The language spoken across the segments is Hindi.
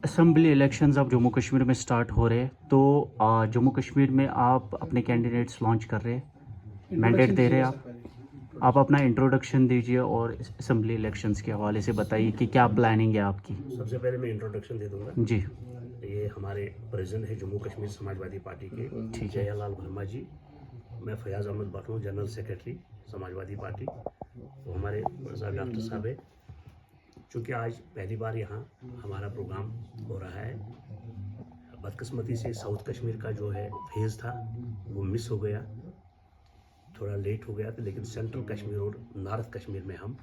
असम्बली इलेक्शंस अब जम्मू कश्मीर में स्टार्ट हो रहे हैं, तो जम्मू कश्मीर में आप अपने कैंडिडेट्स लॉन्च कर रहे हैं, मैंडेट दे रहे हैं। आप अपना इंट्रोडक्शन दीजिए और असम्बली इलेक्शंस के हवाले से बताइए कि क्या प्लानिंग है आपकी। सबसे पहले मैं इंट्रोडक्शन दे दूंगा जी। ये हमारे प्रेसिडेंट है जम्मू कश्मीर समाजवादी पार्टी के ठीक है। जयालाल वर्मा जी। मैं Fayaz Ahmad Bhat, general secretary Samajwadi party. तो हमारे डॉक्टर साहब है, चूँकि आज पहली बार यहाँ हमारा प्रोग्राम हो रहा है। बदकिस्मती से साउथ कश्मीर का जो है फेज़ था वो मिस हो गया, थोड़ा लेट हो गया था, लेकिन सेंट्रल कश्मीर और नॉर्थ कश्मीर में हम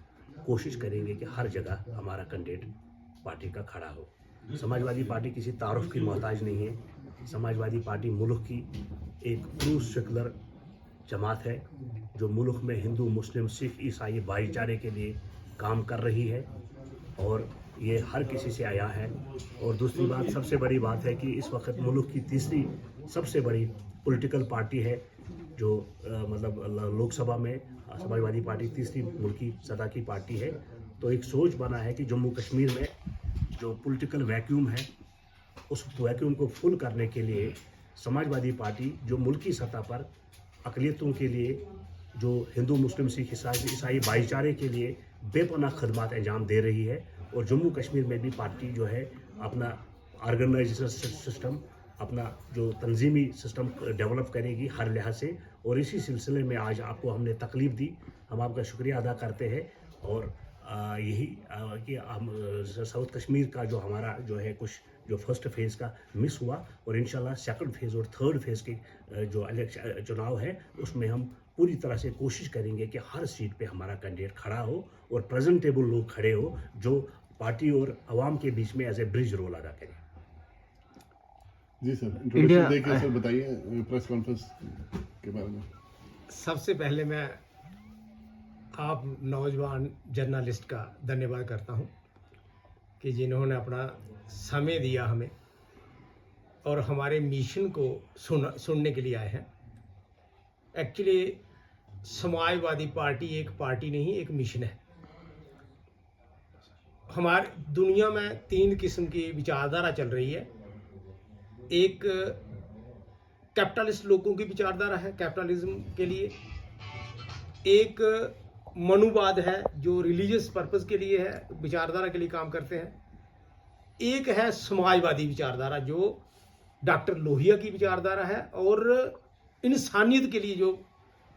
कोशिश करेंगे कि हर जगह हमारा कैंडिडेट पार्टी का खड़ा हो। समाजवादी पार्टी किसी तारुफ की मोहताज नहीं है। समाजवादी पार्टी मुल्क की एक ट्रू सेकुलर जमात है जो मुल्क में हिंदू, मुस्लिम, सिख, ईसाई भाईचारे के लिए काम कर रही है और ये हर किसी से आया है। और दूसरी बात, सबसे बड़ी बात है कि इस वक्त मुल्क की तीसरी सबसे बड़ी पॉलिटिकल पार्टी है जो मतलब लोकसभा में समाजवादी पार्टी तीसरी मुल्की सतह की पार्टी है। तो एक सोच बना है कि जम्मू कश्मीर में जो पॉलिटिकल वैक्यूम है उस वैक्यूम को फुल करने के लिए समाजवादी पार्टी जो मुल्की सतह पर अक़लियतों के लिए, जो हिंदू, मुस्लिम, सिख, ईसाई भाईचारे के लिए बेपनाह खदमात अंजाम दे रही है। और जम्मू कश्मीर में भी पार्टी जो है अपना ऑर्गेनाइजेशन सिस्टम, अपना जो तंजीमी सिस्टम डेवलप करेगी हर लिहाज से। और इसी सिलसिले में आज आपको हमने तकलीफ दी, हम आपका शुक्रिया अदा करते हैं। और यही कि हम साउथ कश्मीर का जो हमारा जो है कुछ जो फर्स्ट फेज़ का मिस हुआ, और इंशाल्लाह सेकंड फेज़ और थर्ड फेज़ के जो चुनाव है उसमें हम पूरी तरह से कोशिश करेंगे कि हर सीट पे हमारा कैंडिडेट खड़ा हो और प्रेजेंटेबल लोग खड़े हो जो पार्टी और आवाम के बीच में एज ए ब्रिज रोल अदा करें। जी सर, इंट्रोडक्शन देके सर बताइए प्रेस कॉन्फ्रेंस के बारे में। सबसे पहले मैं आप नौजवान जर्नलिस्ट का धन्यवाद करता हूं कि जिन्होंने अपना समय दिया हमें और हमारे मिशन को सुनने के लिए आए हैं। एक्चुअली समाजवादी पार्टी एक पार्टी नहीं, एक मिशन है। हमारे दुनिया में तीन किस्म की विचारधारा चल रही है। एक कैपिटलिस्ट लोगों की विचारधारा है कैपिटलिज्म के लिए, एक मनुवाद है जो रिलीजियस पर्पस के लिए है, विचारधारा के लिए काम करते हैं, एक है समाजवादी विचारधारा जो डॉक्टर लोहिया की विचारधारा है और इंसानियत के लिए जो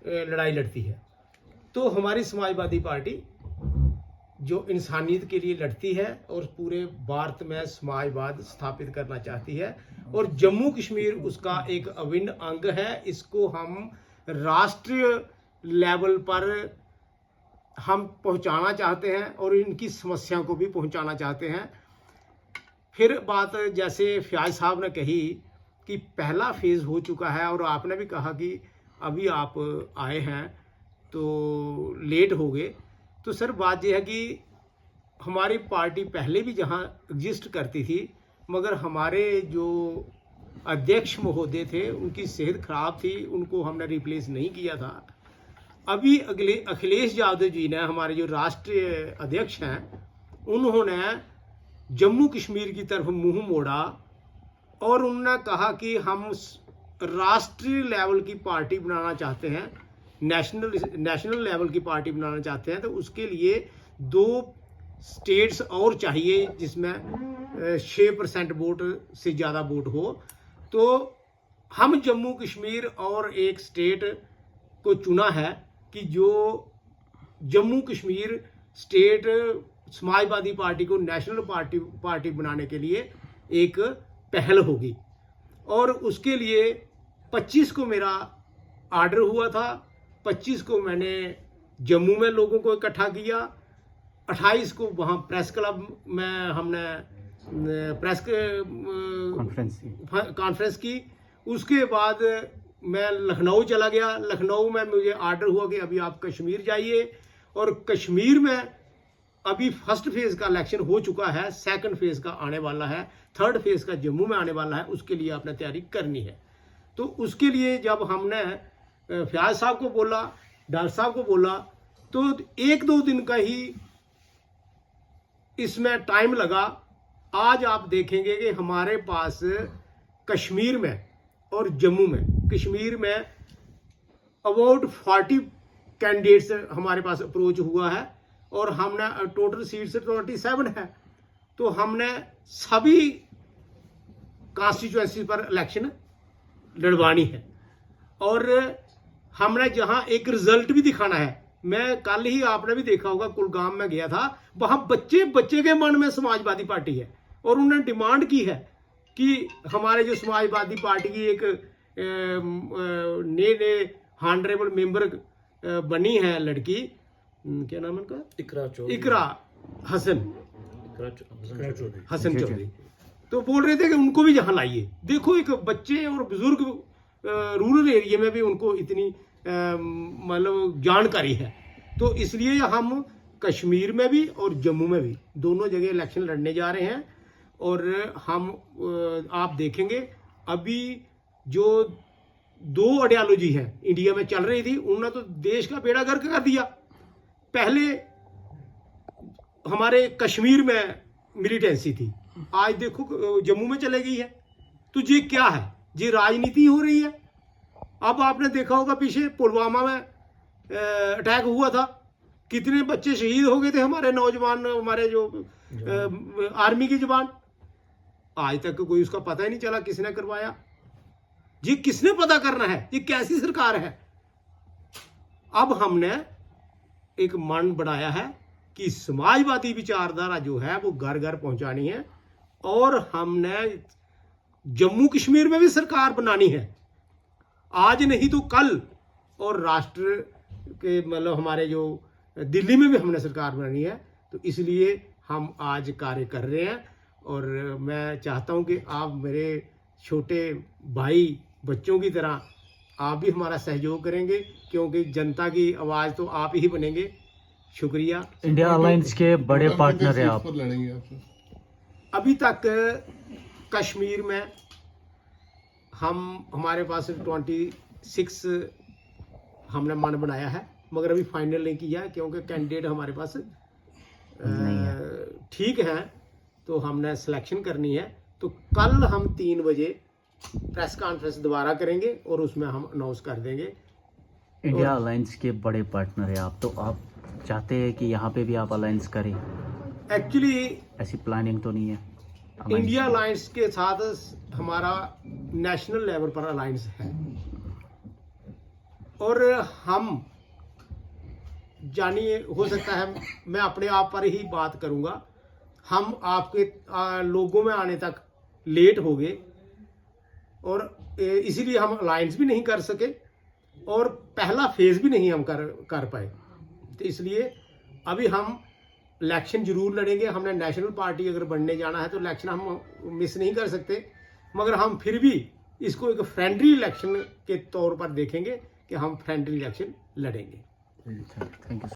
लड़ाई लड़ती है। तो हमारी समाजवादी पार्टी जो इंसानियत के लिए लड़ती है और पूरे भारत में समाजवाद स्थापित करना चाहती है, और जम्मू कश्मीर उसका एक अभिन्न अंग है। इसको हम राष्ट्रीय लेवल पर हम पहुंचाना चाहते हैं और इनकी समस्याओं को भी पहुंचाना चाहते हैं। फिर बात जैसे फयाज साहब ने कही कि पहला फेज़ हो चुका है, और आपने भी कहा कि अभी आप आए हैं तो लेट हो गए। तो सर बात यह है कि हमारी पार्टी पहले भी जहां एग्जिस्ट करती थी, मगर हमारे जो अध्यक्ष महोदय थे उनकी सेहत खराब थी, उनको हमने रिप्लेस नहीं किया था। अभी अखिलेश यादव जी ने, हमारे जो राष्ट्रीय अध्यक्ष हैं, उन्होंने जम्मू कश्मीर की तरफ मुंह मोड़ा और उन्होंने कहा कि हम राष्ट्रीय लेवल की पार्टी बनाना चाहते हैं, नेशनल लेवल की पार्टी बनाना चाहते हैं। तो उसके लिए 2 स्टेट्स और चाहिए जिसमें 6% वोट से ज़्यादा वोट हो। तो हम जम्मू कश्मीर और एक स्टेट को चुना है कि जो जम्मू कश्मीर स्टेट समाजवादी पार्टी को नेशनल पार्टी बनाने के लिए एक पहल होगी। और उसके लिए 25 को मेरा आर्डर हुआ था, 25 को मैंने जम्मू में लोगों को इकट्ठा किया, 28 को वहाँ प्रेस क्लब में हमने प्रेस कॉन्फ्रेंस की। उसके बाद मैं लखनऊ चला गया। लखनऊ में मुझे आर्डर हुआ कि अभी आप कश्मीर जाइए, और कश्मीर में अभी फर्स्ट फेज़ का इलेक्शन हो चुका है, सेकंड फेज़ का आने वाला है, थर्ड फेज़ का जम्मू में आने वाला है। उसके लिए आपने तैयारी करनी है। तो उसके लिए जब हमने फयाज साहब को बोला, डॉक्टर साहब को बोला, तो 1-2 दिन का ही इसमें टाइम लगा आज आप देखेंगे कि हमारे पास कश्मीर में और जम्मू में, कश्मीर में अबाउट 40 कैंडिडेट्स हमारे पास अप्रोच हुआ है और हमने टोटल सीट्स 27 है। तो हमने सभी कॉन्स्टिट्यूएंसी पर इलेक्शन लड़वानी है और हमने जहां एक रिजल्ट भी दिखाना है। मैं कल ही, आपने भी देखा होगा, कुलगाम में गया था, वहां बच्चे के मन में समाजवादी पार्टी है और उन्होंने डिमांड की है कि हमारे जो समाजवादी पार्टी की एक नए हॉनरेबल मेंबर बनी है लड़की, क्या नाम है उनका, इकरा हसन चौधरी, तो बोल रहे थे कि उनको भी यहाँ लाइए। देखो, एक बच्चे और बुजुर्ग रूरल एरिया में भी उनको इतनी मतलब जानकारी है। तो इसलिए हम कश्मीर में भी और जम्मू में भी दोनों जगह इलेक्शन लड़ने जा रहे हैं और हम आप देखेंगे अभी जो 2 आइडियोलॉजी है इंडिया में चल रही थी, उन्होंने तो देश का बेड़ा गर्क कर दिया। पहले हमारे कश्मीर में मिलिटेंसी थी, आज देखो जम्मू में चले गई है। तो ये क्या है? ये राजनीति हो रही है। अब आपने देखा होगा पीछे पुलवामा में अटैक हुआ था, कितने बच्चे शहीद हो गए थे हमारे नौजवान, हमारे जो आर्मी के जवान। आज तक कोई उसका पता ही नहीं चला किसने करवाया। ये किसने पता करना है? ये कैसी सरकार है? अब हमने एक मन बनाया है कि समाजवादी विचारधारा जो है वो घर घर पहुंचानी है और हमने जम्मू कश्मीर में भी सरकार बनानी है, आज नहीं तो कल। और राष्ट्र के मतलब हमारे जो दिल्ली में भी हमने सरकार बनानी है। तो इसलिए हम आज कार्य कर रहे हैं और मैं चाहता हूं कि आप मेरे छोटे भाई बच्चों की तरह आप भी हमारा सहयोग करेंगे, क्योंकि जनता की आवाज़ तो आप ही बनेंगे। शुक्रिया। इंडिया अलायंस के बड़े पार्टनर हैं आप। लड़ेंगे आपसे? अभी तक कश्मीर में हमारे पास 26 हमने मन बनाया है, मगर अभी फाइनल नहीं किया है क्योंकि कैंडिडेट हमारे पास ठीक है। तो हमने सिलेक्शन करनी है। तो कल हम 3 बजे प्रेस कॉन्फ्रेंस दोबारा करेंगे और उसमें हम अनाउंस कर देंगे। इंडिया अलायंस के बड़े पार्टनर हैं आप, तो आप चाहते हैं कि यहाँ पे भी आप अलायंस करें? एक्चुअली ऐसी प्लानिंग तो नहीं है? इंडिया अलायंस के साथ हमारा नेशनल लेवल पर अलायंस है और हम जानिए, हो सकता है मैं अपने आप पर ही बात करूंगा, हम आपके लोगों में आने तक लेट हो गए और इसीलिए हम अलायंस भी नहीं कर सके और पहला फेज भी नहीं हम कर पाए। तो इसलिए अभी हम इलेक्शन जरूर लड़ेंगे। हमने नेशनल पार्टी अगर बनने जाना है तो इलेक्शन हम मिस नहीं कर सकते, मगर हम फिर भी इसको एक फ्रेंडली इलेक्शन के तौर पर देखेंगे कि हम फ्रेंडली इलेक्शन लड़ेंगे। Thank you.